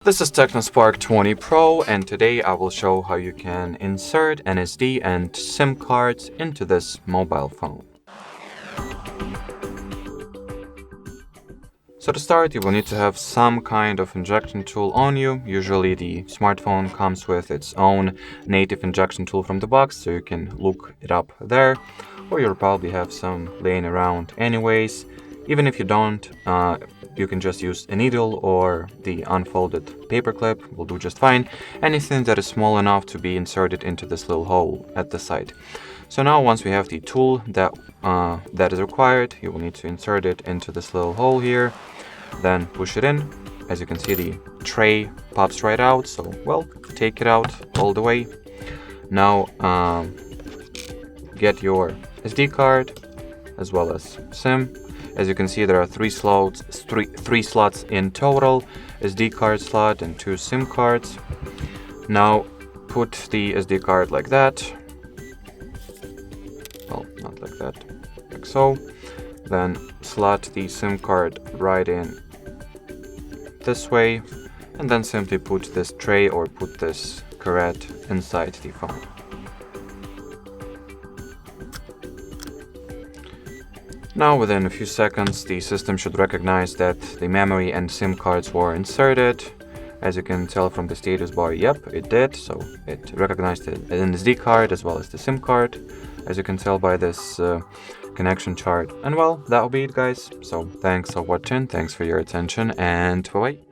This is TECNO Spark 20 Pro, and today I will show how you can insert an SD and SIM cards into this mobile phone. So to start, you will need to have some kind of injection tool on you. Usually the smartphone comes with its own native injection tool from the box, so you can look it up there, or you'll probably have some laying around anyways. Even if you don't, you can just use a needle or the unfolded paper clip will do just fine. Anything that is small enough to be inserted into this little hole at the side. So now once we have the tool that is required, you will need to insert it into this little hole here, then push it in. As you can see, the tray pops right out, so well, take it out all the way. Now get your SD card as well as SIM. As you can see, there are three slots in total, SD card slot and 2 SIM cards. Now put the SD card like that. Well, not like that, like so. Then slot the SIM card right in this way, and then simply put this tray or put this carrot inside the phone. Now within a few seconds the system should recognize that the memory and SIM cards were inserted. As you can tell from the status bar, yep, it did. So it recognized an SD card as well as the SIM card, as you can tell by this connection chart. And well, that'll be it, guys. So thanks for watching, thanks for your attention, and bye-bye.